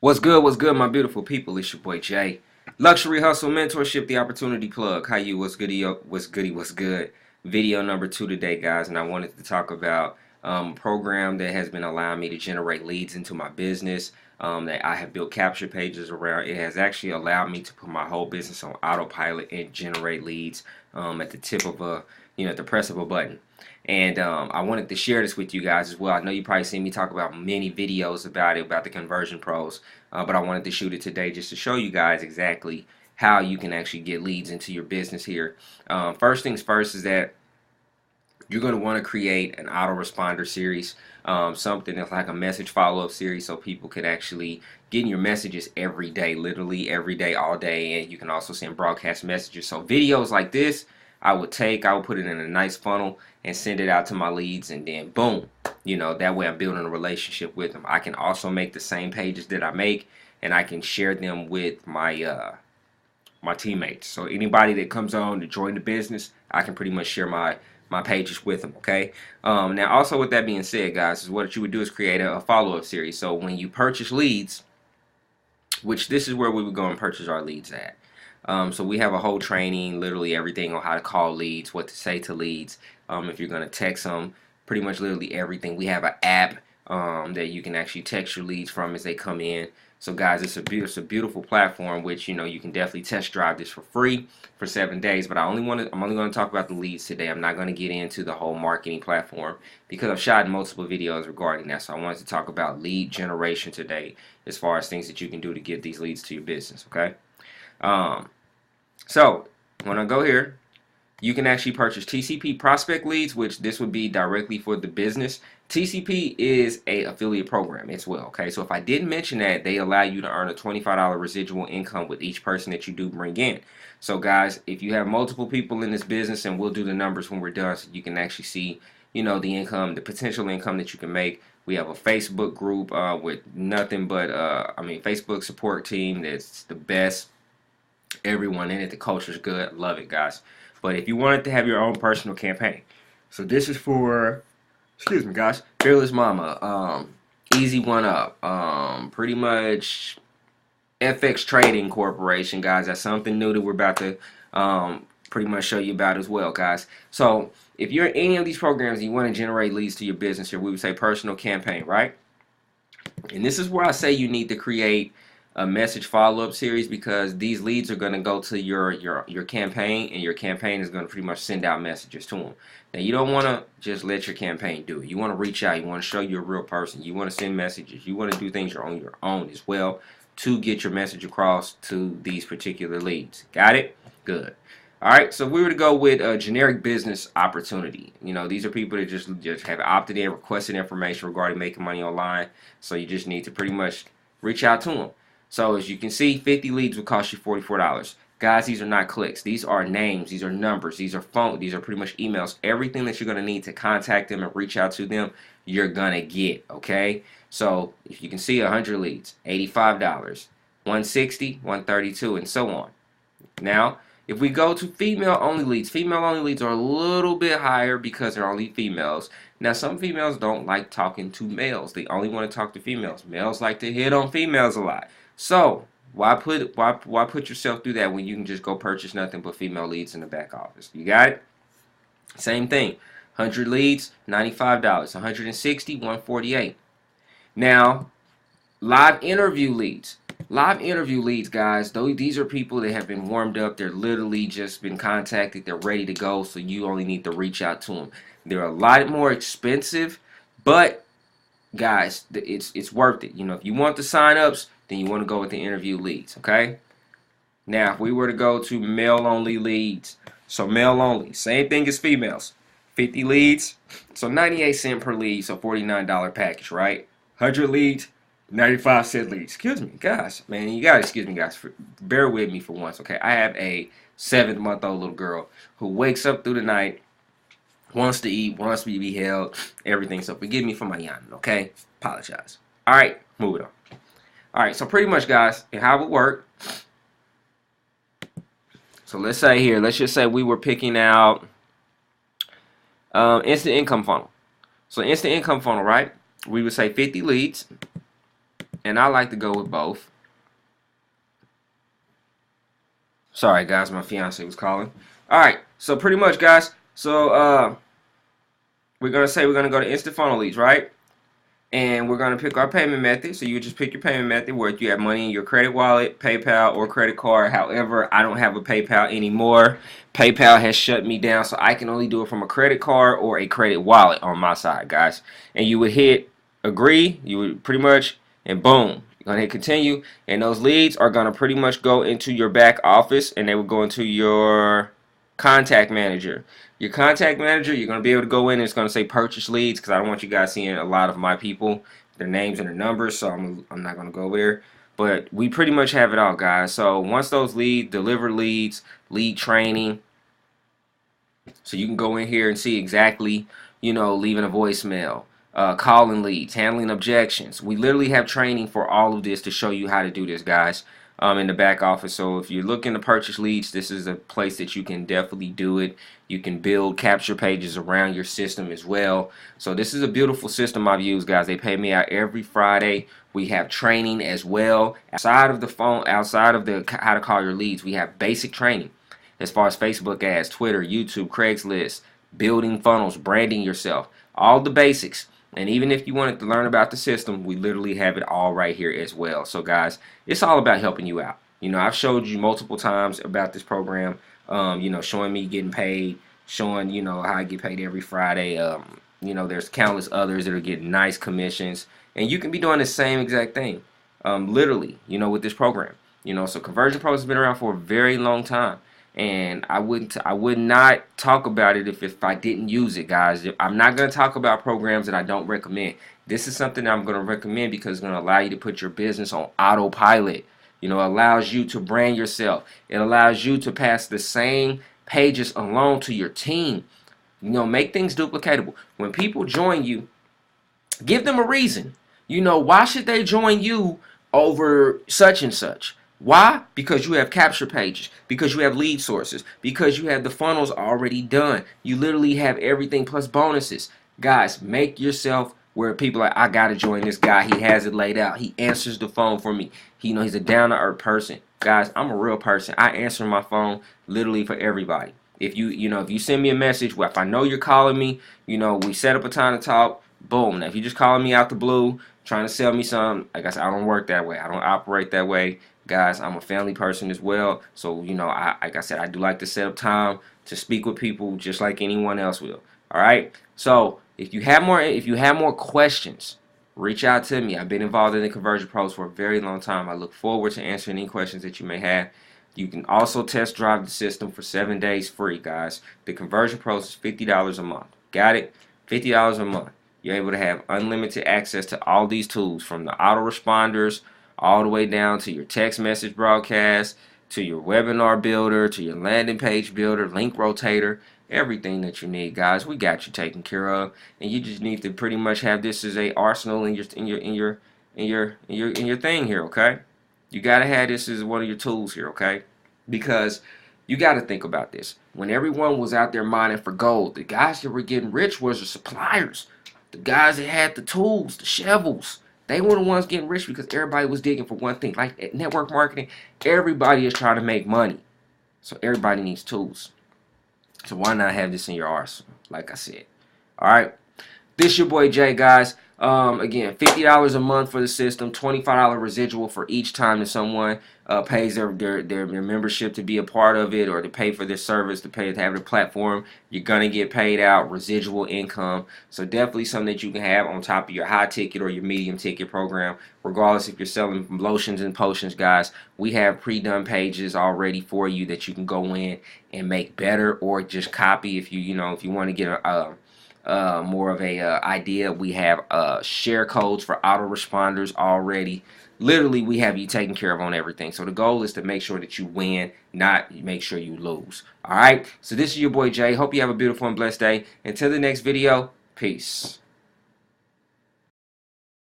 What's good, my beautiful people? It's your boy Jay. Luxury Hustle Mentorship, the opportunity plug. How you? What's goody? What's goody? What's good? Video number 2 today, guys, and I wanted to talk about a program that has been allowing me to generate leads into my business. That I have built capture pages around. It has actually allowed me to put my whole business on autopilot and generate leads at the tip of at the press of a button. And I wanted to share this with you guys as well. I know you probably seen me talk about many videos about it, about the conversion pros, but I wanted to shoot it today just to show you guys exactly how you can actually get leads into your business here. First things first is that you're going to want to create an autoresponder series, something that's like a message follow-up series, so people could actually get in your messages every day, literally every day, all day, and you can also send broadcast messages. So videos like this, I would put it in a nice funnel and send it out to my leads, and then boom, that way I'm building a relationship with them. I can also make the same pages that I make, and I can share them with my teammates. So anybody that comes on to join the business, I can pretty much share my pages with them. Okay. Now, also with that being said, guys, is what you would do is create a follow-up series. So when you purchase leads, which this is where we would go and purchase our leads at. So we have a whole training, literally everything on how to call leads, what to say to leads, if you're going to text them, pretty much literally everything. We have an app that you can actually text your leads from as they come in. So guys, it's a beautiful platform, which you can definitely test drive this for free for 7 days. But I'm only going to talk about the leads today. I'm not going to get into the whole marketing platform because I've shot multiple videos regarding that. So I wanted to talk about lead generation today, as far as things that you can do to get these leads to your business. Okay. So when I go here, you can actually purchase TCP prospect leads, which this would be directly for the business. TCP is a affiliate program as well. Okay, so if I didn't mention that, they allow you to earn a $25 residual income with each person that you do bring in. So guys, if you have multiple people in this business, and we'll do the numbers when we're done, so you can actually see, the income, the potential income that you can make. We have a Facebook group with nothing but, Facebook support team that's the best. Everyone in it, the culture's good. Love it, guys. But if you wanted to have your own personal campaign, so this is for, excuse me, guys, Fearless Mama, Easy One Up, pretty much FX Trading Corporation, guys. That's something new that we're about to pretty much show you about as well, guys. So if you're in any of these programs and you want to generate leads to your business here, we would say personal campaign, right? And this is where I say you need to create a message follow-up series, because these leads are going to go to your campaign, and your campaign is going to pretty much send out messages to them. Now, you don't want to just let your campaign do it. You want to reach out. You want to show you're a real person. You want to send messages. You want to do things on your own as well to get your message across to these particular leads. Got it? Good. All right, so if we were to go with a generic business opportunity, these are people that just have opted in, requested information regarding making money online. So you just need to pretty much reach out to them. So as you can see, 50 leads will cost you $44. Guys, these are not clicks. These are names. These are numbers. These are phone. These are pretty much emails. Everything that you're going to need to contact them and reach out to them, you're going to get, okay? So if you can see 100 leads, $85, 160, 132, and so on. Now, if we go to female-only leads are a little bit higher because they're only females. Now, some females don't like talking to males. They only want to talk to females. Males like to hit on females a lot. So why put yourself through that when you can just go purchase nothing but female leads in the back office? You got it? Same thing. 100 leads, $95. 160, $148. Now, live interview leads. Live interview leads, guys, though, these are people that have been warmed up. They're literally just been contacted. They're ready to go, so you only need to reach out to them. They're a lot more expensive, but guys, it's worth it. If you want the sign-ups, then you want to go with the interview leads, okay? Now, if we were to go to male-only leads, so male-only, same thing as females. 50 leads, so 98 cents per lead, so $49 package, right? 100 leads, 95-cent leads. Excuse me, guys. Man, you gotta excuse me, guys. Bear with me for once, okay? I have a 7-month-old little girl who wakes up through the night, wants to eat, wants to be held, everything. So forgive me for my yawning, okay? Apologize. All right, moving on. All right, so pretty much, guys, and how it would work. So let's just say we were picking out instant income funnel. So instant income funnel, right? We would say 50 leads. and I like to go with both. Sorry guys, my fiance was calling. Alright, so pretty much guys, so we're gonna go to instant funnel leads, right? And we're going to pick our payment method. So you just pick your payment method where you have money in your credit wallet, PayPal, or credit card. However, I don't have a PayPal anymore. PayPal has shut me down, so I can only do it from a credit card or a credit wallet on my side, guys. And you would hit agree, you would pretty much, and boom. You're going to hit continue, and those leads are going to pretty much go into your back office, and they will go into your contact manager. Your contact manager, you're going to be able to go in and it's going to say purchase leads, because I don't want you guys seeing a lot of my people, their names and their numbers, so I'm not going to go over there. But we pretty much have it all, guys. So once those deliver leads, lead training, so you can go in here and see exactly, you know, leaving a voicemail, calling leads, handling objections. We literally have training for all of this to show you how to do this, guys, in the back office. So if you're looking to purchase leads, this is a place that you can definitely do it. You can build capture pages around your system as well. So this is a beautiful system I've used, guys. They pay me out every Friday. We have training as well. Outside of the phone, outside of the how to call your leads, we have basic training as far as Facebook ads, Twitter, YouTube, Craigslist, building funnels, branding yourself, all the basics. And even if you wanted to learn about the system, we literally have it all right here as well. So guys, it's all about helping you out. You know, I've showed you multiple times about this program, you know, showing me getting paid, showing, you know, how I get paid every Friday. You know, there's countless others that are getting nice commissions. And you can be doing the same exact thing, literally, you know, with this program. You know, so Conversion Pros has been around for a very long time. And I would not talk about it if I didn't use it, guys. I'm not going to talk about programs that I don't recommend. This is something that I'm going to recommend because it's going to allow you to put your business on autopilot. You know, it allows you to brand yourself. It allows you to pass the same pages along to your team. You know, make things duplicatable. When people join you, give them a reason. You know, why should they join you over such and such? Why? Because you have capture pages, because you have lead sources, because you have the funnels already done. You literally have everything plus bonuses. Guys, make yourself where people are like, I gotta join this guy. He has it laid out. He answers the phone for me. You know, he's a down-to-earth person. Guys, I'm a real person. I answer my phone literally for everybody. If if you send me a message, well, if I know you're calling me, you know, we set up a time to talk, boom. Now, if you're just calling me out the blue, trying to sell me something, like I said, I don't work that way. I don't operate that way. Guys, I'm a family person as well, so you know, like I said, I do like to set up time to speak with people just like anyone else will. All right. So if you have more questions, reach out to me. I've been involved in the Conversion Pros for a very long time. I look forward to answering any questions that you may have. You can also test drive the system for 7 days free, guys. The Conversion Pros is $50 a month. Got it? $50 a month. You're able to have unlimited access to all these tools, from the autoresponders all the way down to your text message broadcast, to your webinar builder, to your landing page builder, link rotator, everything that you need, guys. We got you taken care of, and you just need to pretty much have this as a arsenal in your thing here, okay? You gotta have this as one of your tools here, okay? Because you gotta think about this. When everyone was out there mining for gold, the guys that were getting rich was the suppliers, the guys that had the tools, the shovels. They were the ones getting rich because everybody was digging for one thing. Like at network marketing, everybody is trying to make money. So everybody needs tools. So why not have this in your arsenal, like I said. All right. This your boy Jay, guys. Again, $50 a month for the system, $25 residual for each time that someone pays their membership to be a part of it, or to pay for their service, to have the platform. You're gonna get paid out residual income. So definitely something that you can have on top of your high ticket or your medium ticket program. Regardless if you're selling lotions and potions, guys, we have pre-done pages already for you that you can go in and make better, or just copy if you want to get a more of a idea. We have share codes for autoresponders already. Literally, we have you taken care of on everything. So the goal is to make sure that you win, not make sure you lose. All right. So this is your boy Jay. Hope you have a beautiful and blessed day. Until the next video, peace.